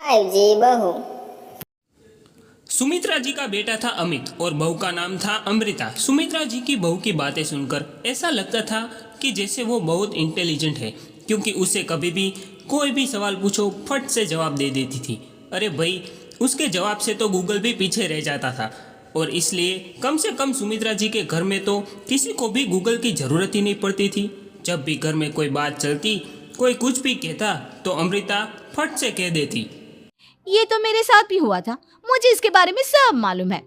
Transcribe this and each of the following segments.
जी बहू। सुमित्रा जी का बेटा था अमित और बहू का नाम था अमृता। सुमित्रा जी की बहू की बातें सुनकर ऐसा लगता था कि जैसे वो बहुत इंटेलिजेंट है, क्योंकि उसे कभी भी कोई भी सवाल पूछो फट से जवाब दे देती थी। अरे भाई, उसके जवाब से तो गूगल भी पीछे रह जाता था। और इसलिए कम से कम सुमित्रा जी के घर में तो किसी को भी गूगल की ज़रूरत ही नहीं पड़ती थी। जब भी घर में कोई बात चलती, कोई कुछ भी कहता तो अमृता फट से कह देती। ये तो मेरे साथ भी हुआ था, मुझे इसके बारे में सब मालूम है।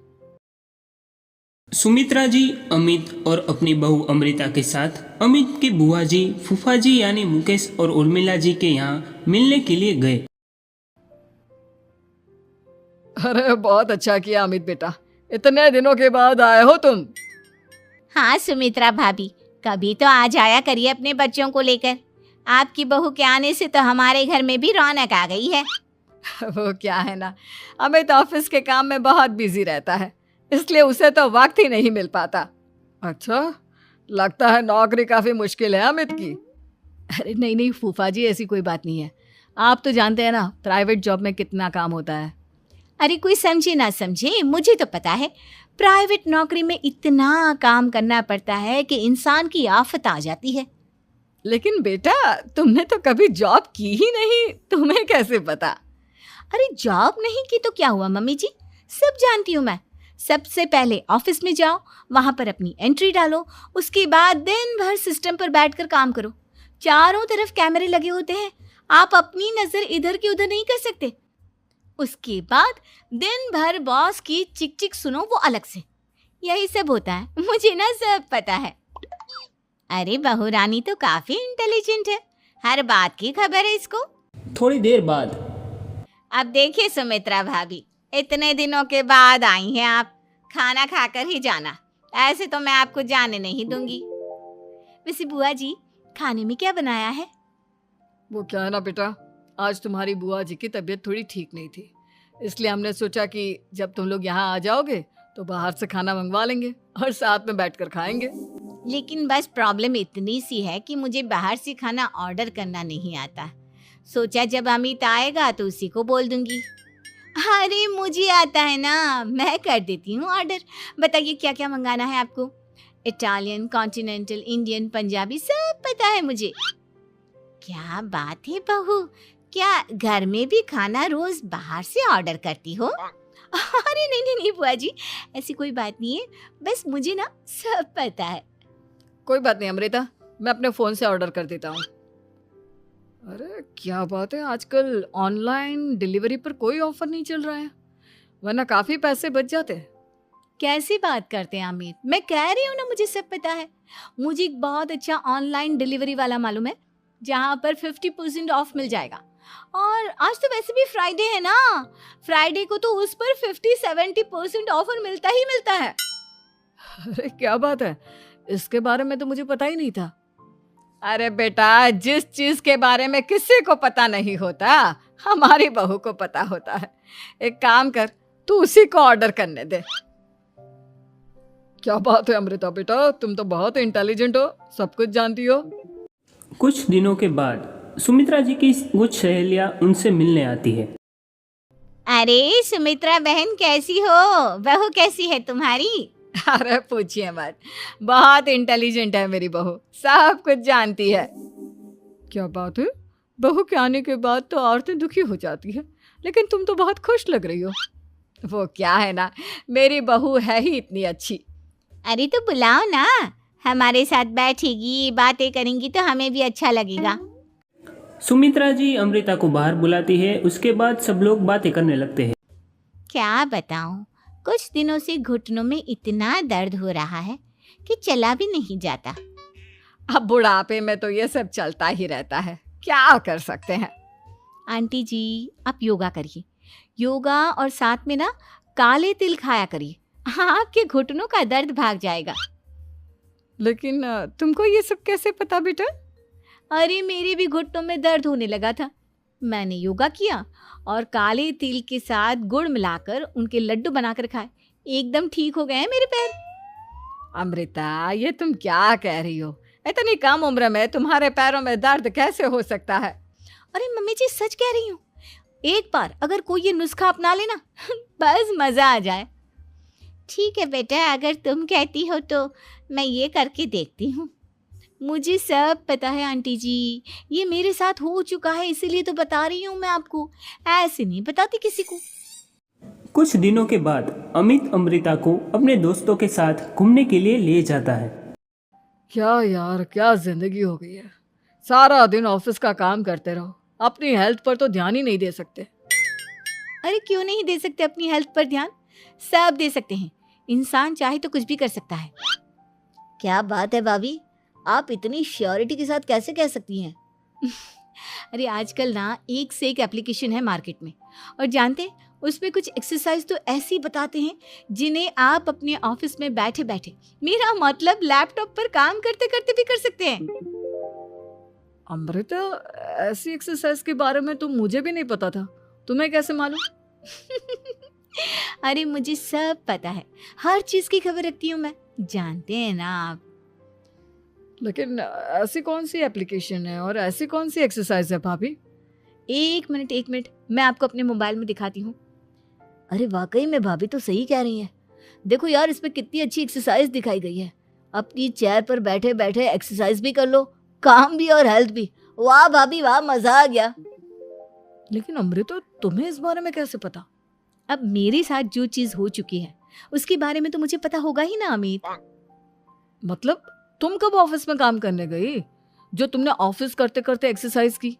सुमित्रा जी अमित और अपनी बहू अमृता के साथ अमित की बुआ जी, फूफा जी यानी मुकेश और उर्मिला जी के यहाँ मिलने के लिए गए। अरे बहुत अच्छा किया अमित बेटा, इतने दिनों के बाद आए हो तुम। हाँ सुमित्रा भाभी, कभी तो आ जाया करिए अपने बच्चों को लेकर। आपकी बहू के आने से तो हमारे घर में भी रौनक आ गई है। वो क्या है ना, अमित ऑफिस के काम में बहुत बिजी रहता है, इसलिए उसे तो वक्त ही नहीं मिल पाता। अच्छा, लगता है नौकरी काफी मुश्किल है अमित की। अरे नहीं नहीं फूफा जी, ऐसी कोई बात नहीं है। आप तो जानते हैं ना प्राइवेट जॉब में कितना काम होता है। अरे कोई समझे ना समझे, मुझे तो पता है प्राइवेट नौकरी में इतना काम करना पड़ता है कि इंसान की आफत आ जाती है। लेकिन बेटा, तुमने तो कभी जॉब की ही नहीं, तुम्हें कैसे पता? अरे जॉब नहीं की तो क्या हुआ मम्मी जी, सब जानती हूँ मैं। सबसे पहले ऑफिस में जाओ, वहां पर अपनी एंट्री डालो, उसके बाद दिन भर सिस्टम पर बैठकर काम करो। चारों तरफ कैमरे लगे होते हैं, आप अपनी नजर इधर की उधर नहीं कर सकते। उसके बाद दिन भर बॉस की चिक चिक सुनो, वो अलग से। यही सब होता है, मुझे ना सब पता है। अरे बहू रानी तो काफी इंटेलिजेंट है, हर बात की खबर है इसको। थोड़ी देर बाद अब देखिए सुमित्रा भाभी, इतने दिनों के बाद आई हैं आप, खाना खाकर ही जाना, ऐसे तो मैं आपको जाने नहीं दूंगी। वैसे बुआ जी, खाने में क्या बनाया है? वो क्या है ना बेटा, आज तुम्हारी बुआ जी की तबीयत थोड़ी ठीक नहीं थी, इसलिए हमने सोचा कि जब तुम लोग यहाँ आ जाओगे तो बाहर से खाना मंगवा लेंगे और साथ में बैठकर खाएंगे। लेकिन बस प्रॉब्लम इतनी सी है कि मुझे बाहर से खाना ऑर्डर करना नहीं आता। सोचा जब अमित आएगा तो उसी को बोल दूंगी। अरे मुझे आता है ना, मैं कर देती हूँ ऑर्डर। बताइए क्या क्या मंगाना है आपको? इटालियन, कॉन्टिनेंटल, इंडियन, पंजाबी, सब पता है मुझे। क्या बात है बहू, क्या घर में भी खाना रोज बाहर से ऑर्डर करती हो? अरे नहीं नहीं नहीं बुआ जी, ऐसी कोई बात नहीं है, बस मुझे ना सब पता है। कोई बात नहीं अमृता, मैं अपने फ़ोन से ऑर्डर कर देता हूँ। अरे क्या बात है, आजकल ऑनलाइन डिलीवरी पर कोई ऑफर नहीं चल रहा है, वरना काफ़ी पैसे बच जाते। कैसी बात करते हैं अमित, मैं कह रही हूँ ना मुझे सब पता है। मुझे एक बहुत अच्छा ऑनलाइन डिलीवरी वाला मालूम है, जहाँ पर 50% ऑफ मिल जाएगा। और आज तो वैसे भी फ्राइडे है ना, फ्राइडे को तो उस पर 50-70% ऑफर मिलता ही मिलता है। अरे क्या बात है, इसके बारे में तो मुझे पता ही नहीं था। अरे बेटा, जिस चीज के बारे में किसी को पता नहीं होता, हमारी बहू को पता होता है। एक काम कर, तू उसी को ऑर्डर करने दे। क्या बात है अमृता बेटा, तुम तो बहुत इंटेलिजेंट हो, सब कुछ जानती हो। कुछ दिनों के बाद सुमित्रा जी की कुछ सहेलियां उनसे मिलने आती है। अरे सुमित्रा बहन कैसी हो, बहू कैसी है तुम्हारी? अरे पूछिए मत, बहुत इंटेलिजेंट है मेरी बहू, सब कुछ जानती है। क्या बात है, बहू के आने के बाद तो औरतें दुखी हो जाती है, लेकिन तुम तो बहुत खुश लग रही हो। वो क्या है ना, मेरी बहू है ही इतनी अच्छी। अरे तो बुलाओ ना, हमारे साथ बैठेगी, बातें करेंगी तो हमें भी अच्छा लगेगा। सुमित्रा जी अमृता को बाहर बुलाती है। उसके बाद सब लोग बातें करने लगते हैं। क्या बताऊं, कुछ दिनों से घुटनों में इतना दर्द हो रहा है कि चला भी नहीं जाता। अब बुढ़ापे में तो ये सब चलता ही रहता है, क्या कर सकते हैं। आंटी जी आप योगा करिए, योगा और साथ में ना काले तिल खाया करिए, आपके घुटनों का दर्द भाग जाएगा। लेकिन तुमको ये सब कैसे पता बेटा? अरे मेरे भी घुटनों में दर्द होने लगा था, मैंने योगा किया और काले तिल के साथ गुड़ मिलाकर उनके लड्डू बनाकर खाए, एकदम ठीक हो गए हैं मेरे पैर। अमृता, ये तुम क्या कह रही हो? इतनी कम उम्र में तुम्हारे पैरों में दर्द कैसे हो सकता है? अरे मम्मी जी सच कह रही हूँ, एक बार अगर कोई ये नुस्खा अपना लेना बस मजा आ जाए। ठीक है बेटा, अगर तुम कहती हो तो मैं ये करके देखती हूँ। मुझे सब पता है आंटी जी, ये मेरे साथ हो चुका है, इसीलिए तो बता रही हूँ मैं आपको, ऐसे नहीं बताती किसी को। कुछ दिनों के बाद अमित अमृता को अपने दोस्तों के साथ घूमने के लिए ले जाता है। क्या यार, क्या जिंदगी हो गई है। सारा दिन ऑफिस का काम करते रहो, अपनी हेल्थ पर तो ध्यान ही नहीं दे सकते। अरे क्यों नहीं दे सकते अपनी हेल्थ पर ध्यान? सब दे सकते हैं, इंसान चाहे तो कुछ भी कर सकता है। क्या बात है भाभी, आप इतनी श्योरिटी के साथ कैसे कह सकती हैं? अरे आजकल ना एक से एक एप्लीकेशन है मार्केट में, और जानते हैं उसमें कुछ एक्सरसाइज तो ऐसी बताते हैं जिन्हें आप अपने ऑफिस में बैठे बैठे, मेरा मतलब लैपटॉप पर काम करते करते भी कर सकते हैं। अमृता, ऐसी एक्सरसाइज के बारे में तो मुझे भी नहीं पता था, तुम्हें कैसे मालूम? अरे मुझे सब पता है, हर चीज की खबर रखती हूँ मैं, जानते हैं ना आप। लेकिन ऐसी कौन सी एप्लीकेशन है और ऐसी कौन सी एक्सरसाइज है भाभी? एक मिनट, मैं आपको अपने मोबाइल में दिखाती हूँ। अरे वाकई में भाभी तो सही कह रही हैं। देखो यार, इसमें कितनी अच्छी एक्सरसाइज दिखाई गई है। अपनी चेयर पर बैठे बैठे एक्सरसाइज भी कर लो, काम भी और हेल्थ भी। वाह भाभी वाह, मजा आ गया। लेकिन अमृता, तुम्हें इस बारे में कैसे पता? अब मेरे साथ जो चीज हो चुकी है उसके बारे में तो मुझे पता होगा ही ना अमित। मतलब तुम कब ऑफिस में काम करने गई जो तुमने ऑफिस करते करते एक्सरसाइज की?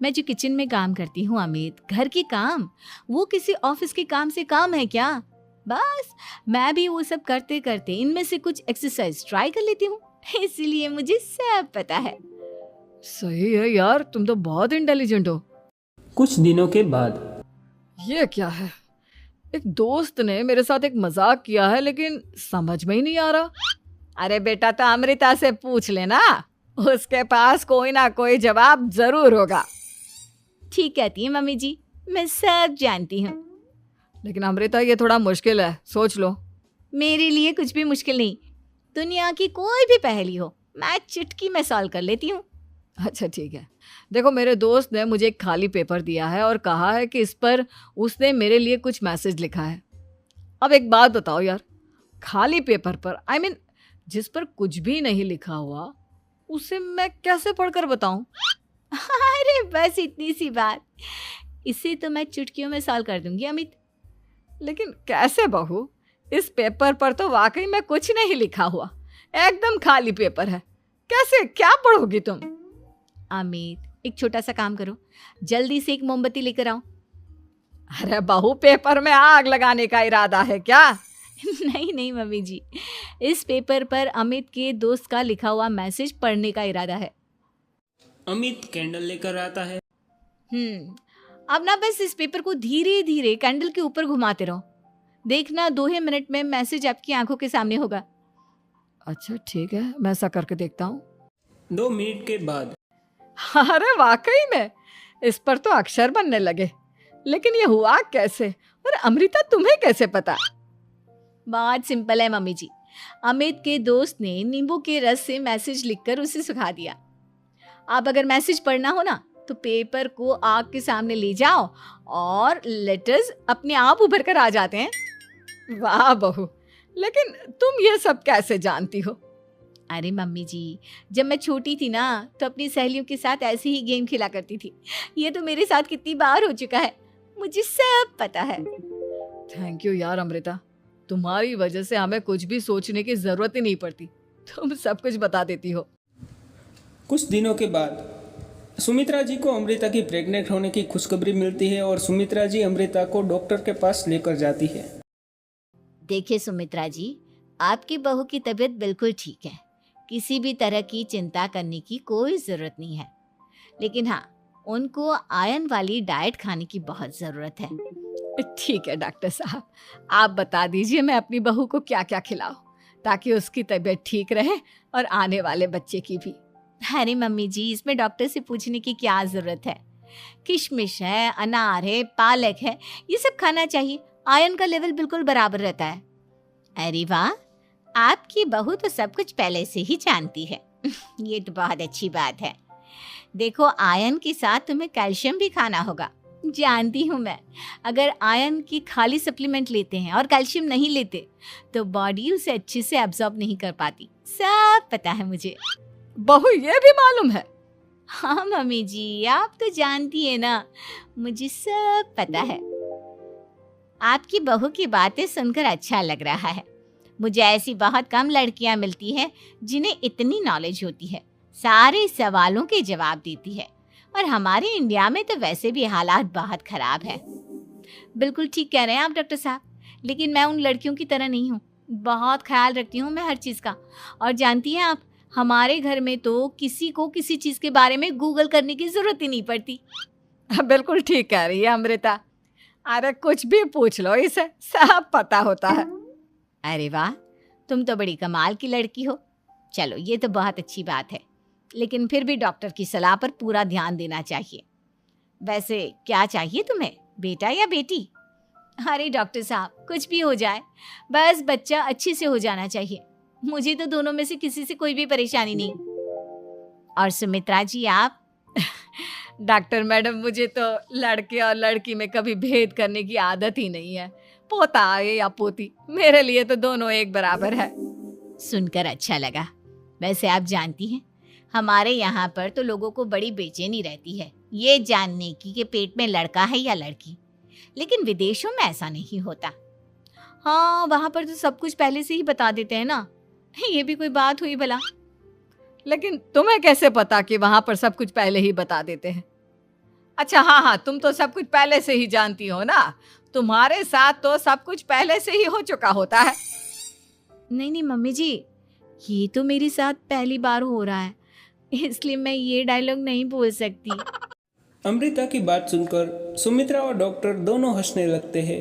मैं जो किचन में काम करती हूँ अमित, घर के काम, वो किसी ऑफिस के काम से काम है क्या? बस मैं भी वो सब करते करते इनमें से कुछ एक्सरसाइज ट्राई कर लेती हूँ, इसीलिए मुझे सब पता है। सही है यार, तुम तो बहुत इंटेलिजेंट हो। कुछ दिनों के बाद ये क्या है? एक दोस्त ने मेरे साथ एक मजाक किया है, लेकिन समझ में ही नहीं आ रहा। अरे बेटा, तो अमृता से पूछ लेना, उसके पास कोई ना कोई जवाब जरूर होगा। ठीक कहती है मम्मी जी, मैं सब जानती हूँ। लेकिन अमृता, ये थोड़ा मुश्किल है, सोच लो। मेरे लिए कुछ भी मुश्किल नहीं, दुनिया की कोई भी पहेली हो मैं चुटकी में सॉल्व कर लेती हूँ। अच्छा ठीक है, देखो मेरे दोस्त ने मुझे एक खाली पेपर दिया है और कहा है कि इस पर उसने मेरे लिए कुछ मैसेज लिखा है। अब एक बात बताओ यार, खाली पेपर पर, आई मीन जिस पर कुछ भी नहीं लिखा हुआ, उसे मैं कैसे पढ़कर बताऊं? अरे बस इतनी सी बात, इसे तो मैं चुटकियों में सॉल्व कर दूंगी अमित। लेकिन कैसे बहू? इस पेपर पर तो वाकई में कुछ नहीं लिखा हुआ, एकदम खाली पेपर है, कैसे, क्या पढ़ोगी तुम? अमित, एक छोटा सा काम करो, जल्दी से एक मोमबत्ती लेकर आओ। अरे बहू, पेपर में आग लगाने का इरादा है क्या? नहीं मम्मी जी, इस पेपर पर अमित के दोस्त का लिखा हुआ मैसेज पढ़ने का इरादा है। अमित कैंडल लेकर आता है। अब ना बस इस पेपर को धीरे धीरे कैंडल के ऊपर घुमाते रहो, देखना 2 ही मिनट में मैसेज आपकी आंखों के सामने होगा। अच्छा ठीक है, मैं ऐसा करके देखता हूँ। 2 मिनट के बाद अरे वाकई में इस पर तो अक्षर बनने लगे, लेकिन ये हुआ कैसे? और अमृता, तुम्हें कैसे पता? बहुत सिंपल है मम्मी जी, अमित के दोस्त ने नींबू के रस से मैसेज लिखकर उसे सुखा दिया। आप अगर मैसेज पढ़ना हो ना तो पेपर को आग के सामने ले जाओ और लेटर्स अपने आप उभर कर आ जाते हैं। वाह बहू, लेकिन तुम ये सब कैसे जानती हो? अरे मम्मी जी, जब मैं छोटी थी ना तो अपनी सहेलियों के साथ ऐसे ही गेम खेला करती थी। ये तो मेरे साथ कितनी बार हो चुका है, मुझे सब पता है। थैंक यू यार अमृता, तुम्हारी वजह से हमें कुछ भी सोचने की जरूरत ही नहीं पड़ती, तुम सब कुछ बता देती हो। कुछ दिनों के बाद सुमित्रा जी को अमृता की प्रेग्नेंट होने की खुशखबरी मिलती है और सुमित्रा जी अमृता को डॉक्टर के पास लेकर जाती है। देखिए सुमित्रा जी, आपकी बहू की तबीयत बिल्कुल ठीक है, किसी भी तरह की चिंता करने की कोई ज़रूरत नहीं है, लेकिन हाँ, उनको आयरन वाली डाइट खाने की बहुत ज़रूरत है। ठीक है डॉक्टर साहब, आप बता दीजिए मैं अपनी बहू को क्या क्या खिलाऊं ताकि उसकी तबीयत ठीक रहे और आने वाले बच्चे की भी। अरे मम्मी जी, इसमें डॉक्टर से पूछने की क्या ज़रूरत है, किशमिश है, अनार है, पालक है, ये सब खाना चाहिए, आयरन का लेवल बिल्कुल बराबर रहता है। अरे वाह, आपकी बहू तो सब कुछ पहले से ही जानती है। ये तो बहुत अच्छी बात है। देखो, आयरन के साथ तुम्हें कैल्शियम भी खाना होगा। जानती हूँ मैं, अगर आयरन की खाली सप्लीमेंट लेते हैं और कैल्शियम नहीं लेते तो बॉडी उसे अच्छे से एब्जॉर्ब नहीं कर पाती। सब पता है मुझे। बहू ये भी मालूम है? हाँ मम्मी जी, आप तो जानती है ना, मुझे सब पता है। आपकी बहू की बातें सुनकर अच्छा लग रहा है। मुझे ऐसी बहुत कम लड़कियां मिलती हैं जिन्हें इतनी नॉलेज होती है, सारे सवालों के जवाब देती है। और हमारे इंडिया में तो वैसे भी हालात बहुत खराब है। बिल्कुल ठीक कह रहे हैं आप डॉक्टर साहब, लेकिन मैं उन लड़कियों की तरह नहीं हूँ। बहुत ख्याल रखती हूँ मैं हर चीज़ का। और जानती हैं आप, हमारे घर में तो किसी को किसी चीज़ के बारे में गूगल करने की ज़रूरत ही नहीं पड़ती। बिल्कुल ठीक कह रही है अमृता। अरे कुछ भी पूछ लो इसे, सब पता होता है। अरे वाह, तुम तो बड़ी कमाल की लड़की हो। चलो, ये तो बहुत अच्छी बात है, लेकिन फिर भी डॉक्टर की सलाह पर पूरा ध्यान देना चाहिए। वैसे क्या चाहिए तुम्हें, बेटा या बेटी? अरे डॉक्टर साहब, कुछ भी हो जाए, बस बच्चा अच्छे से हो जाना चाहिए। मुझे तो दोनों में से किसी से कोई भी परेशानी नहीं। और सुमित्रा जी, आप? डॉक्टर मैडम, मुझे तो लड़के और लड़की में कभी भेद करने की आदत ही नहीं है। पोता आए या पोती, मेरे लिए तो दोनों एक बराबर है। सुनकर अच्छा लगा। वैसे आप जानती हैं, हमारे यहाँ पर तो लोगों को बड़ी बेचैनी रहती है ये जानने की कि पेट में लड़का है या लड़की, लेकिन विदेशों में ऐसा नहीं होता। हाँ, वहाँ पर तो सब कुछ पहले से ही बता देते हैं ना। ये भी कोई बात हुई भला? लेकिन तुम्हें कैसे पता कि वहां पर सब कुछ पहले ही बता देते हैं? अच्छा हाँ, तुम तो सब कुछ पहले से ही जानती हो ना। तुम्हारे साथ तो सब कुछ पहले से ही हो चुका होता है। नहीं मम्मी जी, ये तो मेरे साथ पहली बार हो रहा है, इसलिए मैं ये डायलॉग नहीं बोल सकती। अमृता की बात सुनकर सुमित्रा और डॉक्टर दोनों हंसने लगते हैं।